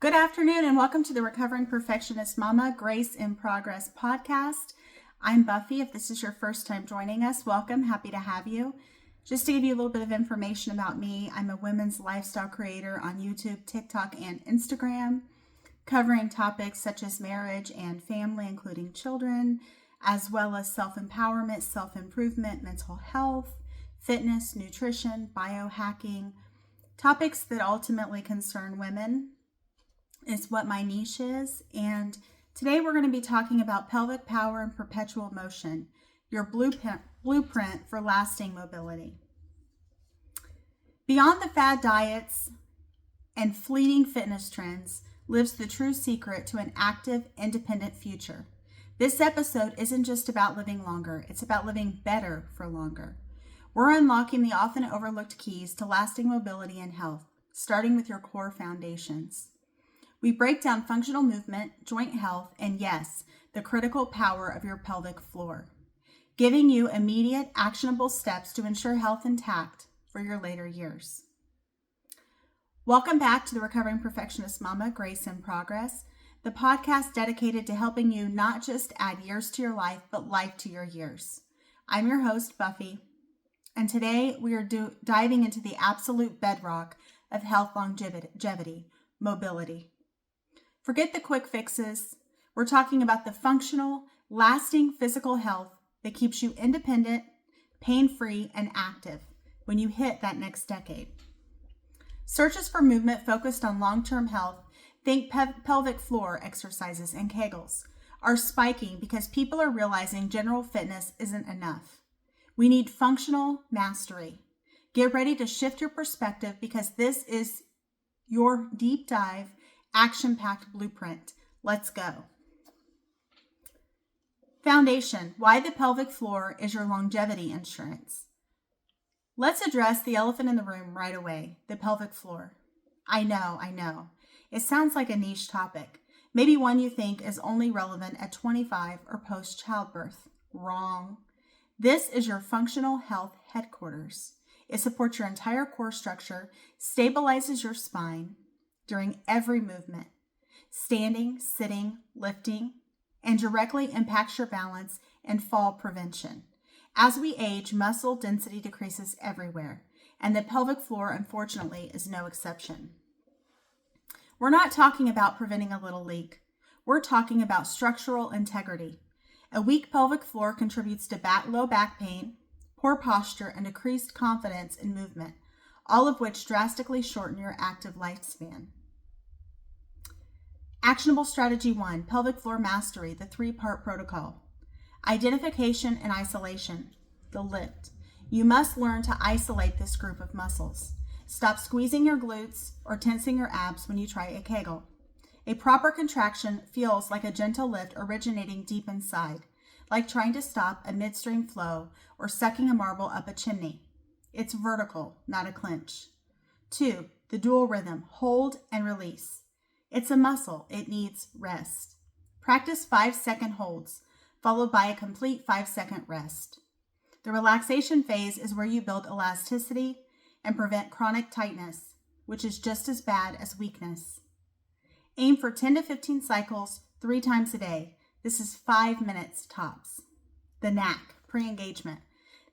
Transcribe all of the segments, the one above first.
Good afternoon and welcome to the Recovering Perfectionist Mama Grace in Progress podcast. I'm Buffy. If this is your first time joining us, welcome. Happy to have you. Just to give you a little bit of information about me, I'm a women's lifestyle creator on YouTube, TikTok, and Instagram, covering topics such as marriage and family, including children, as well as self-empowerment, self-improvement, mental health, fitness, nutrition, biohacking, topics that ultimately concern women is what my niche is. And today we're going to be talking about pelvic power and perpetual motion, your blueprint for lasting mobility. Beyond the fad diets and fleeting fitness trends lives the true secret to an active, independent future. This episode isn't just about living longer, it's about living better for longer. We're unlocking the often overlooked keys to lasting mobility and health, starting with your core foundations. We break down functional movement, joint health, and yes, the critical power of your pelvic floor, giving you immediate, actionable steps to ensure health intact for your later years. Welcome back to the Recovering Perfectionist Mama, Grace in Progress, the podcast dedicated to helping you not just add years to your life, but life to your years. I'm your host, Buffy, and today we are diving into the absolute bedrock of health longevity, mobility. Forget the quick fixes. We're talking about the functional, lasting physical health that keeps you independent, pain-free, and active when you hit that next decade. Searches for movement focused on long-term health, think pelvic floor exercises and Kegels, are spiking because people are realizing general fitness isn't enough. We need functional mastery. Get ready to shift your perspective because this is your deep dive, action-packed blueprint. Let's go. Foundation, why the pelvic floor is your longevity insurance. Let's address the elephant in the room right away, the pelvic floor. I know. It sounds like a niche topic, maybe one you think is only relevant at 25 or post-childbirth. Wrong. This is your functional health headquarters. It supports your entire core structure, stabilizes your spine during every movement, standing, sitting, lifting, and directly impacts your balance and fall prevention. As we age, muscle density decreases everywhere, and the pelvic floor, unfortunately, is no exception. We're not talking about preventing a little leak. We're talking about structural integrity. A weak pelvic floor contributes to low back pain, poor posture, and decreased confidence in movement, all of which drastically shorten your active lifespan. Actionable strategy 1, pelvic floor mastery, the 3-part protocol. Identification and isolation, the lift. You must learn to isolate this group of muscles. Stop squeezing your glutes or tensing your abs when you try a Kegel. A proper contraction feels like a gentle lift originating deep inside, like trying to stop a midstream flow or sucking a marble up a chimney. It's vertical, not a clinch. 2, the dual rhythm, hold and release. It's a muscle, it needs rest. Practice 5-second holds, followed by a complete 5-second rest. The relaxation phase is where you build elasticity and prevent chronic tightness, which is just as bad as weakness. Aim for 10 to 15 cycles 3 times a day. This is 5 minutes tops. The knack, pre-engagement.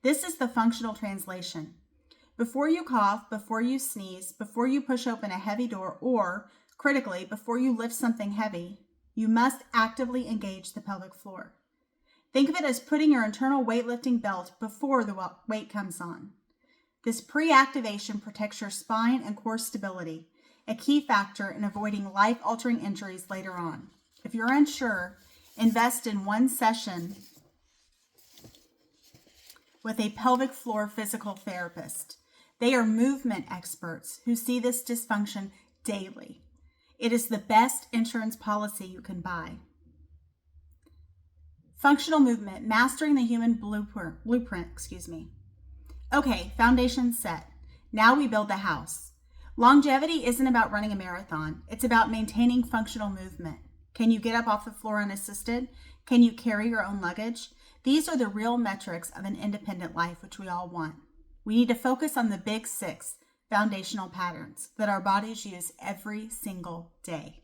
This is the functional translation. Before you cough, before you sneeze, before you push open a heavy door, or, critically, before you lift something heavy, you must actively engage the pelvic floor. Think of it as putting your internal weightlifting belt before the weight comes on. This pre-activation protects your spine and core stability, a key factor in avoiding life-altering injuries later on. If you're unsure, invest in one session with a pelvic floor physical therapist. They are movement experts who see this dysfunction daily. It is the best insurance policy you can buy. Functional movement, mastering the human blueprint. Okay, foundation set. Now we build the house. Longevity isn't about running a marathon. It's about maintaining functional movement. Can you get up off the floor unassisted? Can you carry your own luggage? These are the real metrics of an independent life, which we all want. We need to focus on the big 6, foundational patterns that our bodies use every single day.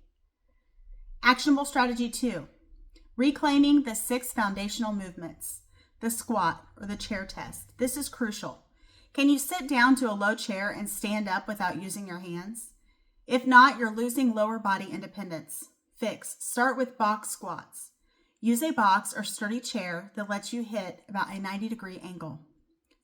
Actionable strategy 2, reclaiming the 6 foundational movements, the squat or the chair test. This is crucial. Can you sit down to a low chair and stand up without using your hands? If not, you're losing lower body independence. Fix. Start with box squats. Use a box or sturdy chair that lets you hit about a 90-degree angle.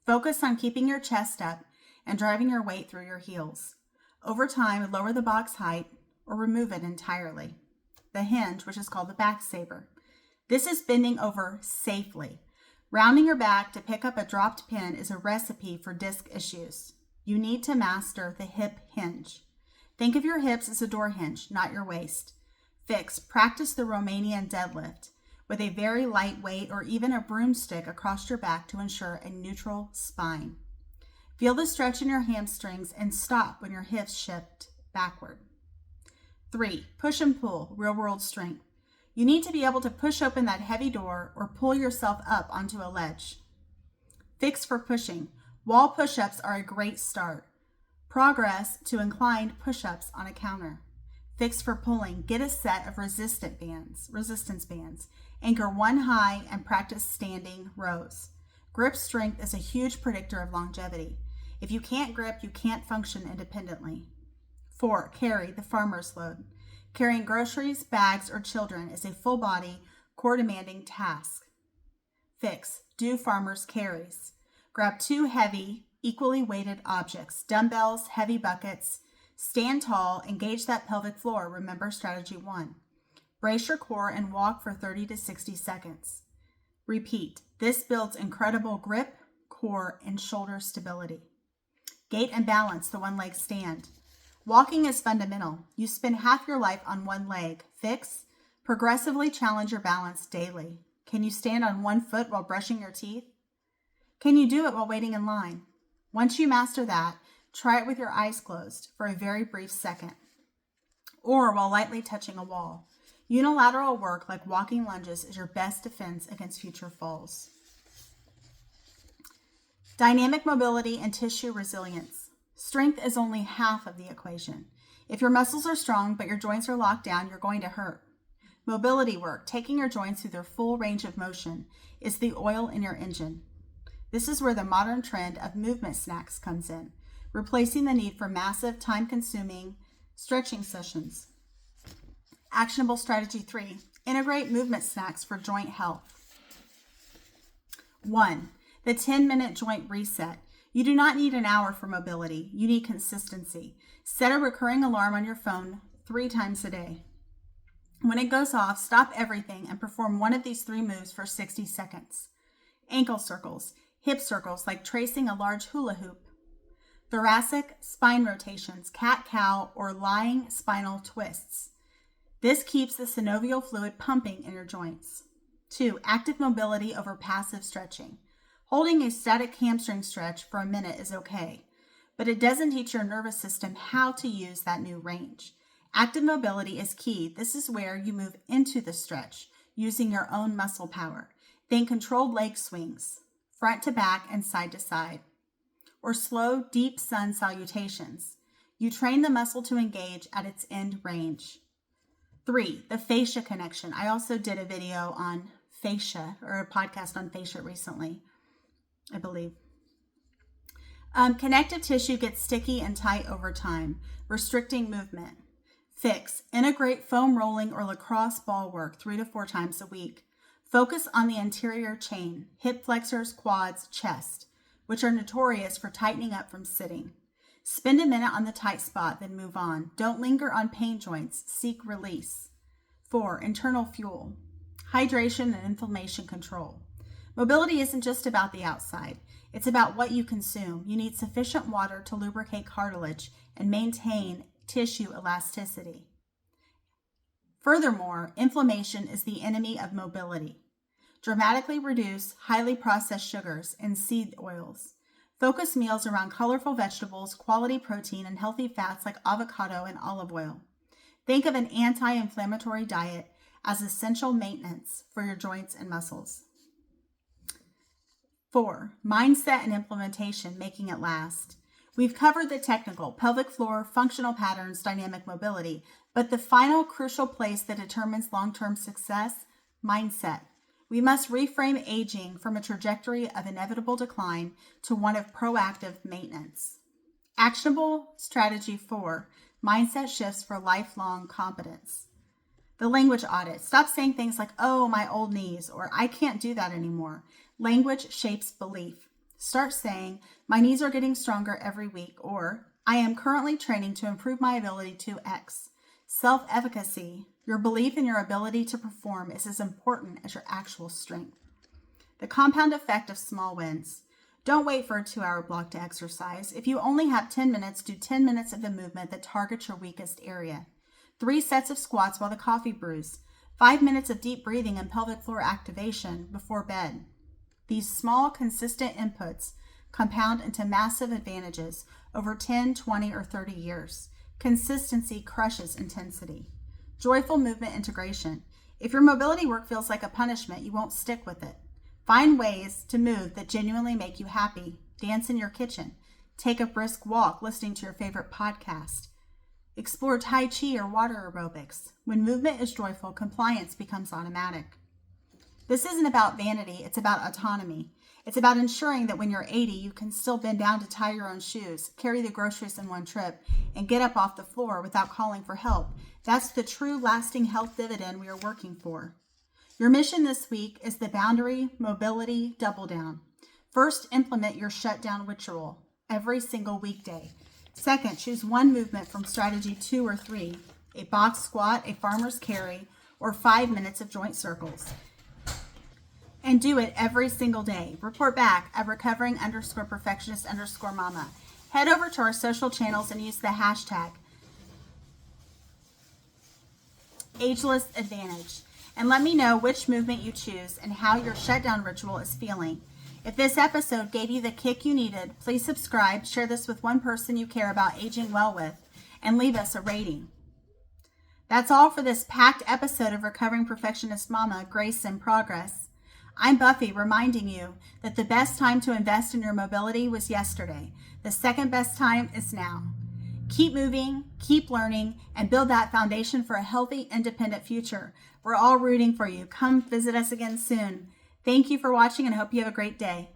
Focus on keeping your chest up and driving your weight through your heels. Over time, lower the box height or remove it entirely. The hinge, which is called the back saver. This is bending over safely. Rounding your back to pick up a dropped pin is a recipe for disc issues. You need to master the hip hinge. Think of your hips as a door hinge, not your waist. Fix. Practice the Romanian deadlift with a very light weight or even a broomstick across your back to ensure a neutral spine. Feel the stretch in your hamstrings and stop when your hips shift backward. 3. Push and pull, real-world strength. You need to be able to push open that heavy door or pull yourself up onto a ledge. Fix for pushing. Wall push-ups are a great start. Progress to inclined push-ups on a counter. Fix for pulling. Get a set of resistance bands. Anchor one high and practice standing rows. Grip strength is a huge predictor of longevity. If you can't grip, you can't function independently. 4. Carry, the farmer's load. Carrying groceries, bags, or children is a full-body, core-demanding task. Fix. Do farmer's carries. Grab 2 heavy, equally weighted objects, dumbbells, heavy buckets. Stand tall, engage that pelvic floor. Remember strategy 1. Brace your core and walk for 30 to 60 seconds. Repeat. This builds incredible grip, core, and shoulder stability. Gait and balance, the one-leg stand. Walking is fundamental. You spend half your life on one leg. Fix. Progressively challenge your balance daily. Can you stand on one foot while brushing your teeth? Can you do it while waiting in line? Once you master that, try it with your eyes closed for a very brief second, or while lightly touching a wall. Unilateral work like walking lunges is your best defense against future falls. Dynamic mobility and tissue resilience. Strength is only half of the equation. If your muscles are strong but your joints are locked down, you're going to hurt. Mobility work, taking your joints through their full range of motion, is the oil in your engine. This is where the modern trend of movement snacks comes in, replacing the need for massive, time-consuming stretching sessions. Actionable strategy 3. Integrate movement snacks for joint health. 1. The 10-minute joint reset. You do not need an hour for mobility. You need consistency. Set a recurring alarm on your phone 3 times a day. When it goes off, stop everything and perform one of these 3 moves for 60 seconds. Ankle circles, hip circles like tracing a large hula hoop. Thoracic spine rotations, cat-cow, or lying spinal twists. This keeps the synovial fluid pumping in your joints. 2. Active mobility over passive stretching. Holding a static hamstring stretch for a minute is okay, but it doesn't teach your nervous system how to use that new range. Active mobility is key. This is where you move into the stretch, using your own muscle power. Think controlled leg swings, front to back and side to side, or slow, deep sun salutations. You train the muscle to engage at its end range. 3. The fascia connection. I also did a video on fascia, or a podcast on fascia recently, I believe. Connective tissue gets sticky and tight over time, restricting movement. Fix. Integrate foam rolling or lacrosse ball work 3 to 4 times a week. Focus on the anterior chain, hip flexors, quads, chest, which are notorious for tightening up from sitting. Spend a minute on the tight spot, then move on. Don't linger on pain joints. Seek release. 4. Internal fuel. Hydration and inflammation control. Mobility isn't just about the outside. It's about what you consume. You need sufficient water to lubricate cartilage and maintain tissue elasticity. Furthermore, inflammation is the enemy of mobility. Dramatically reduce highly processed sugars and seed oils. Focus meals around colorful vegetables, quality protein, and healthy fats like avocado and olive oil. Think of an anti-inflammatory diet as essential maintenance for your joints and muscles. 4. Mindset and implementation, making it last. We've covered the technical, pelvic floor, functional patterns, dynamic mobility, but the final crucial place that determines long-term success, mindset. We must reframe aging from a trajectory of inevitable decline to one of proactive maintenance. Actionable strategy 4, mindset shifts for lifelong competence. The language audit. Stop saying things like, oh, my old knees, or I can't do that anymore. Language shapes belief. Start saying, my knees are getting stronger every week, or I am currently training to improve my ability to X. Self-efficacy. Your belief in your ability to perform is as important as your actual strength. The compound effect of small wins. Don't wait for a 2-hour block to exercise. If you only have 10 minutes, do 10 minutes of the movement that targets your weakest area. 3 sets of squats while the coffee brews. 5 minutes of deep breathing and pelvic floor activation before bed. These small, consistent inputs compound into massive advantages over 10, 20, or 30 years. Consistency crushes intensity. Joyful movement integration. If your mobility work feels like a punishment, you won't stick with it. Find ways to move that genuinely make you happy. Dance in your kitchen. Take a brisk walk listening to your favorite podcast. Explore Tai Chi or water aerobics. When movement is joyful, compliance becomes automatic. This isn't about vanity, it's about autonomy. It's about ensuring that when you're 80, you can still bend down to tie your own shoes, carry the groceries in one trip, and get up off the floor without calling for help. That's the true lasting health dividend we are working for. Your mission this week is the boundary mobility double down. First, implement your shutdown ritual every single weekday. Second, choose one movement from strategy 2 or 3, a box squat, a farmer's carry, or 5 minutes of joint circles. And do it every single day. Report back at recovering_perfectionist_mama. Head over to our social channels and use the hashtag #AgelessAdvantage. And let me know which movement you choose and how your shutdown ritual is feeling. If this episode gave you the kick you needed, please subscribe, share this with one person you care about aging well with, and leave us a rating. That's all for this packed episode of Recovering Perfectionist Mama, Grace in Progress. I'm Buffy, reminding you that the best time to invest in your mobility was yesterday. The second best time is now. Keep moving, keep learning, and build that foundation for a healthy, independent future. We're all rooting for you. Come visit us again soon. Thank you for watching and hope you have a great day.